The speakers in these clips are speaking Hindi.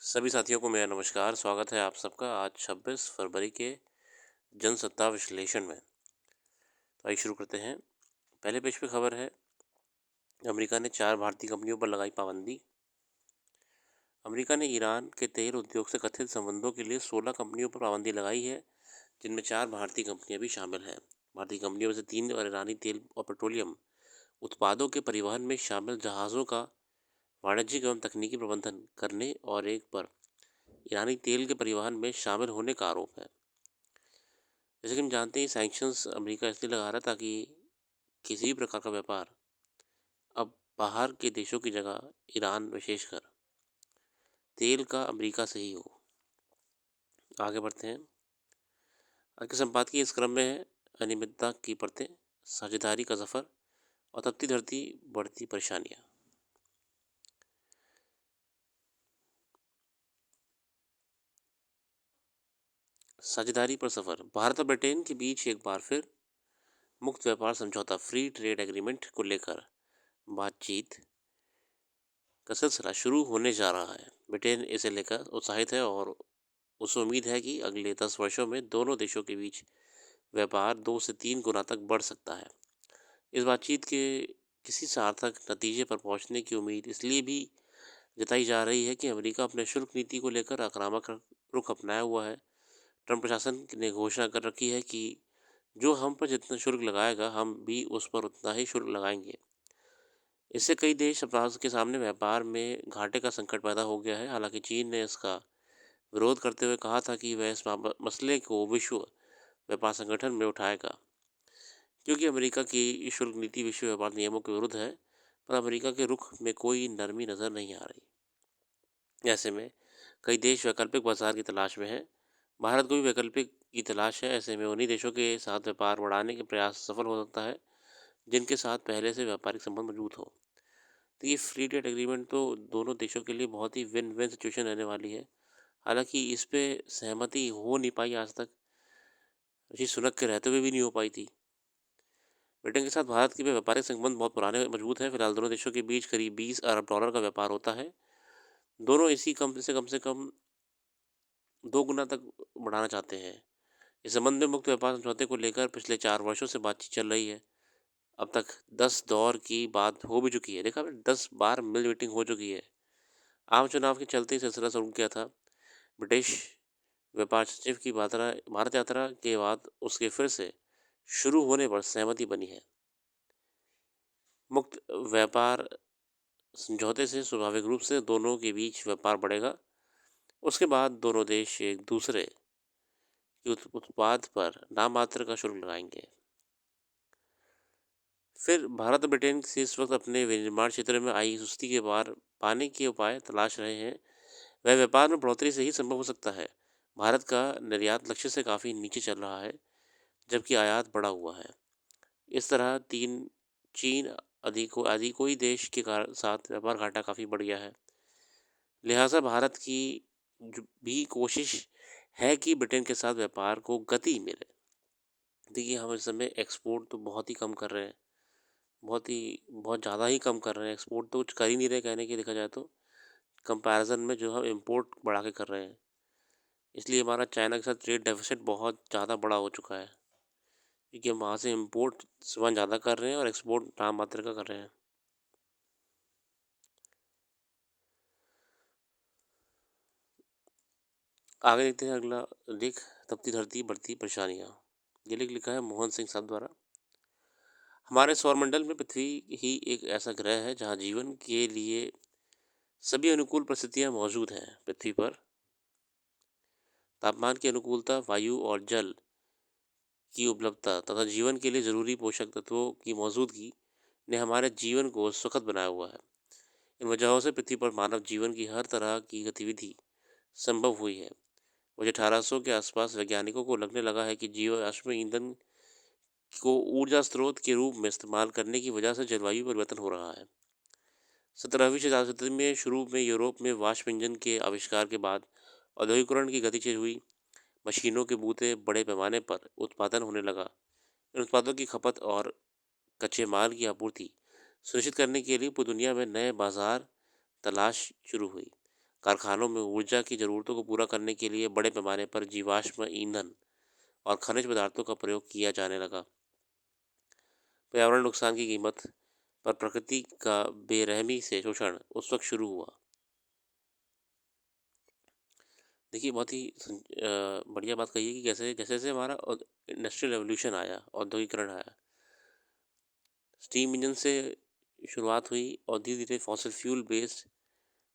सभी साथियों को मेरा नमस्कार। स्वागत है आप सबका आज 26 फरवरी के जनसत्ता विश्लेषण में। तो आइए शुरू करते हैं। पहले पेज पे खबर है, अमेरिका ने 4 भारतीय कंपनियों पर लगाई पाबंदी। अमेरिका ने ईरान के तेल उद्योग से कथित संबंधों के लिए 16 कंपनियों पर पाबंदी लगाई है, जिनमें 4 भारतीय कंपनियां भी शामिल हैं। भारतीय कंपनियों में से 3 और ईरानी तेल और पेट्रोलियम उत्पादों के परिवहन में शामिल जहाज़ों का वाणिज्यिक एवं तकनीकी प्रबंधन करने और एक पर ईरानी तेल के परिवहन में शामिल होने का आरोप है। जैसे कि हम जानते हैं, सैंक्शंस अमेरिका इसलिए लगा रहा ताकि किसी भी प्रकार का व्यापार अब बाहर के देशों की जगह ईरान विशेषकर तेल का अमेरिका से ही हो। आगे बढ़ते हैं। आज के संपादकीय इस क्रम में है, अनियमितता की परतें, साझेदारी का सफर और तपती धरती बढ़ती परेशानियां। साझेदारी पर सफर, भारत और ब्रिटेन के बीच एक बार फिर मुक्त व्यापार समझौता फ्री ट्रेड एग्रीमेंट को लेकर बातचीत का सिलसिला शुरू होने जा रहा है। ब्रिटेन इसे लेकर उत्साहित है और उसे उम्मीद है कि अगले 10 वर्षों में दोनों देशों के बीच व्यापार 2 से 3 गुना तक बढ़ सकता है। इस बातचीत के किसी सार्थक नतीजे पर पहुंचने की उम्मीद इसलिए भी जताई जा रही है कि अमेरिका अपने शुल्क नीति को लेकर आक्रामक रुख अपनाया हुआ है। ट्रंप प्रशासन ने घोषणा कर रखी है कि जो हम पर जितना शुल्क लगाएगा, हम भी उस पर उतना ही शुल्क लगाएंगे। इससे कई देश अपराध के सामने व्यापार में घाटे का संकट पैदा हो गया है। हालांकि चीन ने इसका विरोध करते हुए कहा था कि वह इस मसले को विश्व व्यापार संगठन में उठाएगा, क्योंकि अमेरिका की शुल्क नीति विश्व व्यापार नियमों के विरुद्ध है। पर अमेरिका के रुख में कोई नरमी नज़र नहीं आ रही। ऐसे में कई देश वैकल्पिक बाजार की तलाश में हैं। भारत को भी वैकल्पिक की तलाश है। ऐसे में उन्हीं देशों के साथ व्यापार बढ़ाने के प्रयास सफल हो सकता है जिनके साथ पहले से व्यापारिक संबंध मजबूत हो। तो ये फ्री ट्रेड एग्रीमेंट तो दोनों देशों के लिए बहुत ही विन विन सिचुएशन रहने वाली है। हालांकि इस पे सहमति हो नहीं पाई आज तक, ऋषि सुनक के रहते हुए भी नहीं हो पाई थी। ब्रिटेन के साथ भारत के भी व्यापारिक संबंध बहुत पुराने मजबूत हैं। फिलहाल दोनों देशों के बीच करीब 20 अरब डॉलर का व्यापार होता है। दोनों इसी कम से कम 2 गुना तक बढ़ाना चाहते हैं। इस संबंध में मुक्त व्यापार समझौते को लेकर पिछले 4 वर्षों से बातचीत चल रही है। अब तक 10 दौर की बात हो भी चुकी है। देखा आपने, 10 बार मिल मीटिंग हो चुकी है। आम चुनाव के चलते ही सिलसिला शुरू किया था। ब्रिटिश व्यापार सचिव की भारत यात्रा के बाद उसके फिर से शुरू होने पर सहमति बनी है। मुक्त व्यापार समझौते से स्वाभाविक रूप से दोनों के बीच व्यापार बढ़ेगा। उसके बाद दोनों देश एक दूसरे के उत्पाद पर नाम मात्र का शुल्क लगाएंगे। फिर भारत और ब्रिटेन से इस वक्त अपने विनिर्माण क्षेत्र में आई सुस्ती के पार पाने के उपाय तलाश रहे हैं। वह व्यापार में बढ़ोतरी से ही संभव हो सकता है। भारत का निर्यात लक्ष्य से काफ़ी नीचे चल रहा है, जबकि आयात बढ़ा हुआ है। इस तरह तीन चीन आदि कोई देश के साथ व्यापार घाटा काफ़ी बढ़ गया है। लिहाजा भारत की भी कोशिश है कि ब्रिटेन के साथ व्यापार को गति मिले। देखिए, हम इस समय एक्सपोर्ट तो बहुत ही कम कर रहे हैं, बहुत ज़्यादा ही कम कर रहे हैं। एक्सपोर्ट तो कुछ कर ही नहीं रहे, कहने की देखा जाए तो कंपैरिजन में जो हम इंपोर्ट बढ़ा के कर रहे हैं। इसलिए हमारा चाइना के साथ ट्रेड डेफिसिट बहुत ज़्यादा बड़ा हो चुका है, क्योंकि हम वहाँ से इंपोर्ट सामान ज़्यादा कर रहे हैं और एक्सपोर्ट नाम मात्र का कर रहे हैं। आगे देखते हैं अगला लेख, तपती धरती बढ़ती परेशानियाँ। ये लेख लिखा है मोहन सिंह साहब द्वारा। हमारे सौरमंडल में पृथ्वी ही एक ऐसा ग्रह है जहाँ जीवन के लिए सभी अनुकूल परिस्थितियाँ मौजूद हैं। पृथ्वी पर तापमान की अनुकूलता, वायु और जल की उपलब्धता तथा जीवन के लिए जरूरी पोषक तत्वों की मौजूदगी ने हमारे जीवन को सुखद बनाया हुआ है। इन वजहों से पृथ्वी पर मानव जीवन की हर तरह की गतिविधि संभव हुई है। मुझे 1800 के आसपास वैज्ञानिकों को लगने लगा है कि जीवाश्म ईंधन को ऊर्जा स्रोत के रूप में इस्तेमाल करने की वजह से जलवायु परिवर्तन हो रहा है। 17वीं शताब्दी में शुरू में यूरोप में वाष्प इंजन के आविष्कार के बाद औद्योगिकरण की गति तेज हुई। मशीनों के बूते बड़े पैमाने पर उत्पादन होने लगा। इन उत्पादों की खपत और कच्चे माल की आपूर्ति सुनिश्चित करने के लिए पूरी दुनिया में नए बाजार तलाश शुरू हुई। कारखानों में ऊर्जा की ज़रूरतों को पूरा करने के लिए बड़े पैमाने पर जीवाश्म ईंधन और खनिज पदार्थों का प्रयोग किया जाने लगा। पर्यावरण नुकसान की कीमत पर प्रकृति का बेरहमी से शोषण उस वक्त शुरू हुआ। देखिए, बहुत ही बढ़िया बात कही है कि कैसे जैसे-जैसे हमारा इंडस्ट्रियल रेवोल्यूशन आया, औद्योगिकरण आया, स्टीम इंजन से शुरुआत हुई और धीरे-धीरे फॉसिल फ्यूल बेस्ड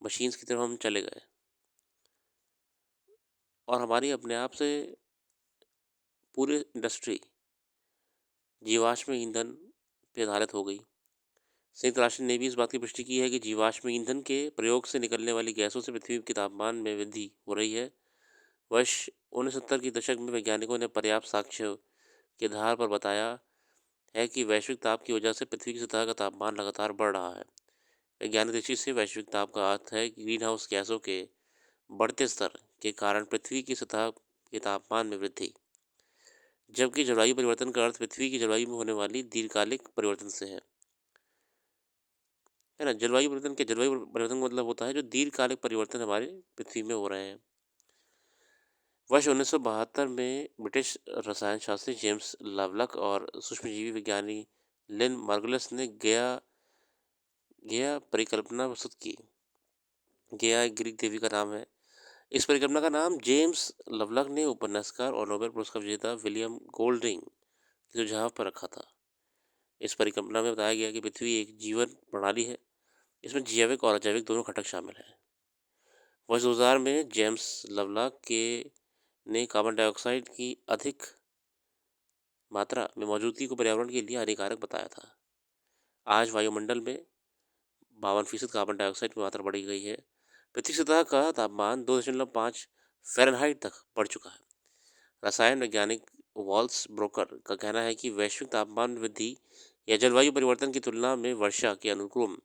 मशीन्स की तरफ हम चले गए और हमारी अपने आप से पूरी इंडस्ट्री जीवाश्म ईंधन पे आधारित हो गई। संयुक्त राष्ट्र ने भी इस बात की पुष्टि की है कि जीवाश्म ईंधन के प्रयोग से निकलने वाली गैसों से पृथ्वी के तापमान में वृद्धि हो रही है। वर्ष 1970 के दशक में वैज्ञानिकों ने पर्याप्त साक्ष्य के आधार पर बताया है कि वैश्विक ताप की वजह से पृथ्वी की सतह का तापमान लगातार बढ़ रहा है। वैज्ञानिक दृष्टि से वैश्विक ताप का अर्थ है कि ग्रीन हाउस गैसों के बढ़ते स्तर के कारण पृथ्वी की सतह के तापमान में वृद्धि, जबकि जलवायु परिवर्तन का अर्थ पृथ्वी की जलवायु में होने वाली दीर्घकालिक परिवर्तन से है ना। जलवायु परिवर्तन का मतलब होता है जो दीर्घकालिक परिवर्तन हमारे पृथ्वी में हो रहे हैं। वर्ष 1972 में ब्रिटिश रसायन शास्त्री जेम्स लवलक और सूक्ष्मजीवी विज्ञानी लिन मार्गुलस ने गया गया परिकल्पना प्रस्तुत की। गया एक ग्रीक देवी का नाम है। इस परिकल्पना का नाम जेम्स लवलक ने उपन्यासकार और नोबेल पुरस्कार विजेता विलियम गोल्डिंग के सुझाव पर रखा था। इस परिकल्पना में बताया गया कि पृथ्वी एक जीवन प्रणाली है, इसमें जैविक और अजैविक दोनों घटक शामिल हैं। वर्ष 2000 में जेम्स लवलक के ने कार्बन डाइऑक्साइड की अधिक मात्रा में मौजूदगी को पर्यावरण के लिए हानिकारक बताया था। आज वायुमंडल में 52% कार्बन डाइऑक्साइड की मात्रा बढ़ी गई है। पृथ्वी सतह का तापमान 2.5 फ़ारेनहाइट तक बढ़ चुका है। रसायन वैज्ञानिक वॉल्स ब्रोकर का कहना है कि वैश्विक तापमान में वृद्धि या जलवायु परिवर्तन की तुलना में वर्षा के अनुक्रम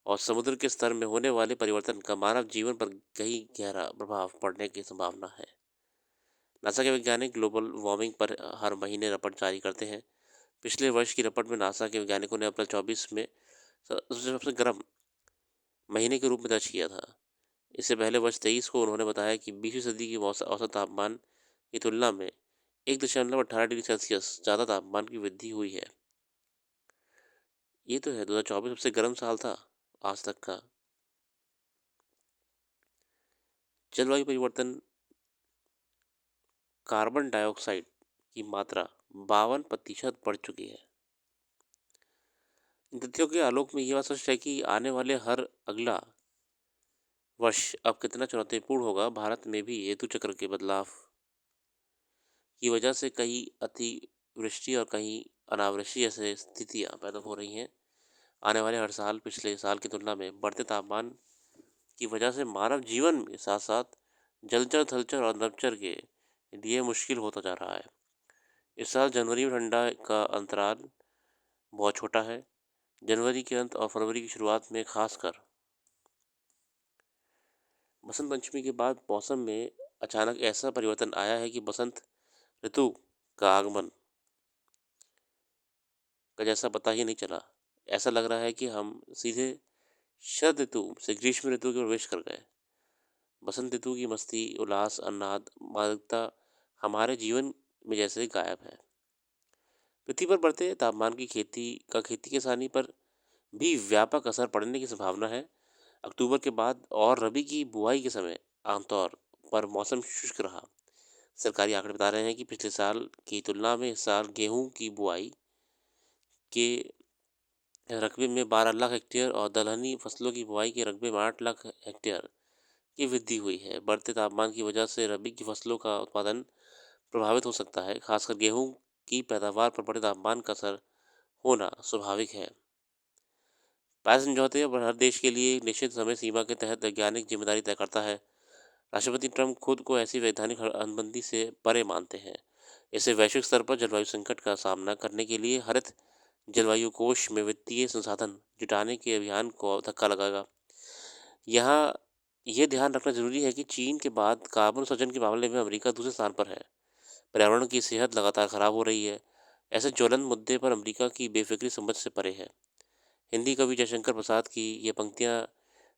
और समुद्र के स्तर में होने वाले परिवर्तन का मानव जीवन पर कहीं गहरा प्रभाव पड़ने की संभावना है। नासा के वैज्ञानिक ग्लोबल वार्मिंग पर हर महीने रिपोर्ट जारी करते हैं। पिछले वर्ष की रिपोर्ट में नासा के वैज्ञानिकों ने अप्रैल 24 में सबसे गर्म महीने के रूप में दर्ज किया था। इससे पहले वर्ष 23 को उन्होंने बताया कि 20वीं सदी की औसत तापमान की तुलना में 1.18 डिग्री सेल्सियस ज़्यादा तापमान की वृद्धि हुई है। ये तो है, 2024 सबसे गर्म साल था आज तक का। जलवायु परिवर्तन, कार्बन डाइऑक्साइड की मात्रा 52% बढ़ चुकी है। इन तथ्यों के आलोक में ये बात स्पष्ट है कि आने वाले हर अगला वर्ष अब कितना चुनौतीपूर्ण होगा। भारत में भी ऋतु चक्र के बदलाव की वजह से कहीं अतिवृष्टि और कहीं अनावृष्टि जैसे स्थितियाँ पैदा हो रही हैं। आने वाले हर साल पिछले साल की तुलना में बढ़ते तापमान की वजह से मानव जीवन के साथ साथ जलचर थलचर और नभचर के लिए मुश्किल होता जा रहा है। इस साल जनवरी में ठंडा का अंतराल बहुत छोटा है। जनवरी के अंत और फरवरी की शुरुआत में खासकर बसंत पंचमी के बाद मौसम में अचानक ऐसा परिवर्तन आया है कि बसंत ऋतु का आगमन का जैसा पता ही नहीं चला। ऐसा लग रहा है कि हम सीधे शरद ऋतु से ग्रीष्म ऋतु में प्रवेश कर गए। बसंत ऋतु की मस्ती, उल्लास, आह्लाद, मादकता हमारे जीवन में जैसे गायब है। पृथ्वी पर बढ़ते तापमान की खेती किसानी पर भी व्यापक असर पड़ने की संभावना है। अक्टूबर के बाद और रबी की बुआई के समय आमतौर पर मौसम शुष्क रहा। सरकारी आंकड़े बता रहे हैं कि पिछले साल की तुलना में इस साल गेहूं की बुआई के रकबे में 12 लाख हेक्टेयर और दलहनी फसलों की बुआई के रकबे में 8 लाख हेक्टेयर की वृद्धि हुई है। बढ़ते तापमान की वजह से रबी की फसलों का उत्पादन प्रभावित हो सकता है। खासकर गेहूं की पैदावार पर बड़े तापमान का असर होना स्वाभाविक है। पैरिस समझौते पर हर देश के लिए एक निश्चित समय सीमा के तहत वैज्ञानिक जिम्मेदारी तय करता है। राष्ट्रपति ट्रंप खुद को ऐसी वैधानिक हदबंदी से परे मानते हैं। इससे वैश्विक स्तर पर जलवायु संकट का सामना करने के लिए हरित जलवायु कोष में वित्तीय संसाधन जुटाने के अभियान को धक्का लगेगा। यहाँ यह ध्यान रखना जरूरी है कि चीन के बाद कार्बन उत्सर्जन के मामले में अमेरिका दूसरे स्थान पर है। पर्यावरण की सेहत लगातार खराब हो रही है। ऐसे ज्वलंत मुद्दे पर अमेरिका की बेफिक्री समझ से परे है। हिंदी कवि जयशंकर प्रसाद की ये पंक्तियाँ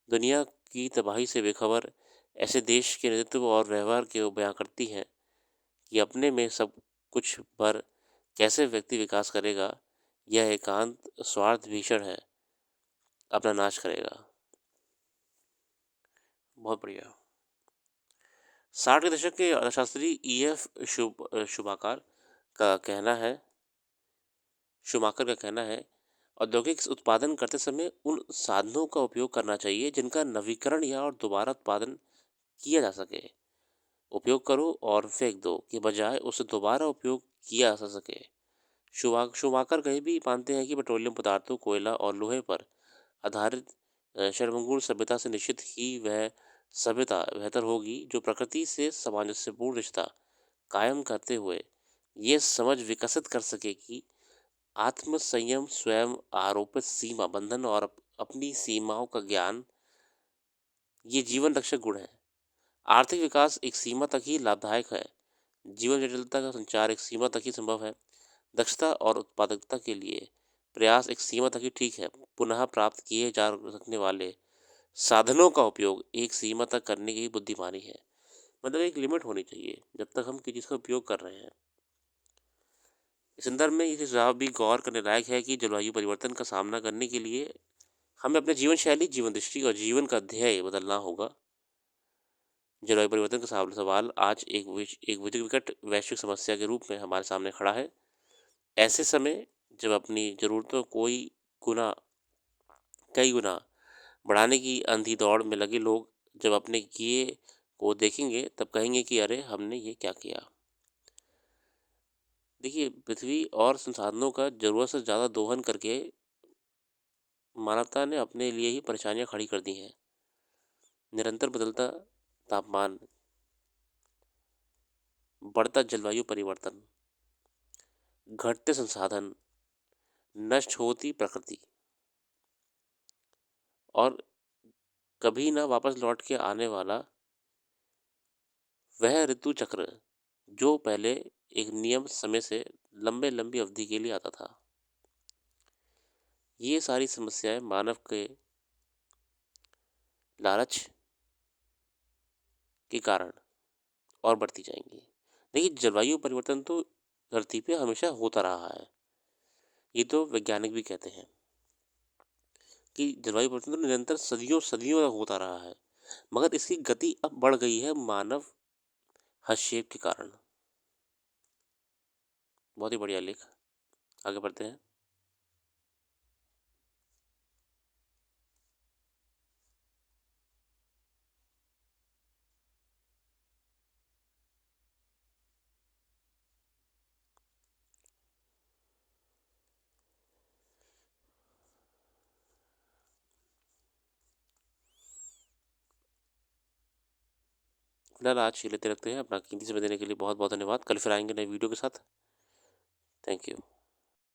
दुनिया की तबाही से बेखबर ऐसे देश के नेतृत्व और व्यवहार को बयां करती हैं कि अपने में सब कुछ पर कैसे व्यक्ति विकास करेगा, यह एकांत स्वार्थ भीषण है, अपना नाश करेगा। बहुत बढ़िया। 60 के दशक के अर्थशास्त्री शुभाकर का कहना है शुमाकर का कहना है, औद्योगिक उत्पादन करते समय उन साधनों का उपयोग करना चाहिए जिनका नवीकरण या और दोबारा उत्पादन किया जा सके। उपयोग करो और फेंक दो के बजाय उसे दोबारा उपयोग किया जा सके। शुमाकर कहीं भी मानते हैं कि पेट्रोलियम पदार्थों, कोयला और लोहे पर आधारित शर्मगुण सभ्यता से निश्चित ही वह सभ्यता बेहतर होगी जो प्रकृति से सामंजस्यपूर्ण रिश्ता कायम करते हुए ये समझ विकसित कर सके कि आत्म संयम, स्वयं आरोपित सीमा बंधन और अपनी सीमाओं का ज्ञान ये जीवन रक्षक गुण है। आर्थिक विकास एक सीमा तक ही लाभदायक है। जीवन जटिलता का संचार एक सीमा तक ही संभव है। दक्षता और उत्पादकता के लिए प्रयास एक सीमा तक ही ठीक है। पुनः प्राप्त किए जा सकने वाले साधनों का उपयोग एक सीमा तक करने की बुद्धिमानी है। मतलब एक लिमिट होनी चाहिए जब तक हम किसी चीज़ का उपयोग कर रहे हैं। इस संदर्भ में ये सुझाव भी गौर करने लायक है कि जलवायु परिवर्तन का सामना करने के लिए हमें अपने जीवन शैली, जीवन दृष्टि और जीवन का ध्येय बदलना होगा। जलवायु परिवर्तन का सवाल आज एक विकट वैश्विक समस्या के रूप में हमारे सामने खड़ा है। ऐसे समय जब अपनी ज़रूरतों गुना कई गुना बढ़ाने की अंधी दौड़ में लगे लोग जब अपने किए को देखेंगे तब कहेंगे कि अरे हमने ये क्या किया। देखिए, पृथ्वी और संसाधनों का ज़रूरत से ज़्यादा दोहन करके मानवता ने अपने लिए ही परेशानियां खड़ी कर दी हैं। निरंतर बदलता तापमान, बढ़ता जलवायु परिवर्तन, घटते संसाधन, नष्ट होती प्रकृति और कभी ना वापस लौट के आने वाला वह ऋतु चक्र जो पहले एक नियम समय से लंबी अवधि के लिए आता था। ये सारी समस्याएं मानव के लालच के कारण और बढ़ती जाएंगी। देखिए, जलवायु परिवर्तन तो धरती पे हमेशा होता रहा है। ये तो वैज्ञानिक भी कहते हैं कि जलवायु परिवर्तन तो निरंतर सदियों सदियों तक होता रहा है, मगर इसकी गति अब बढ़ गई है मानव हस्तक्षेप के कारण। बहुत ही बढ़िया लेख। आगे बढ़ते हैं। फिलहाल आज ये लेते रखते हैं। अपना कीमती समय देने के लिए बहुत बहुत धन्यवाद। कल फिर आएंगे नए वीडियो के साथ। Thank you.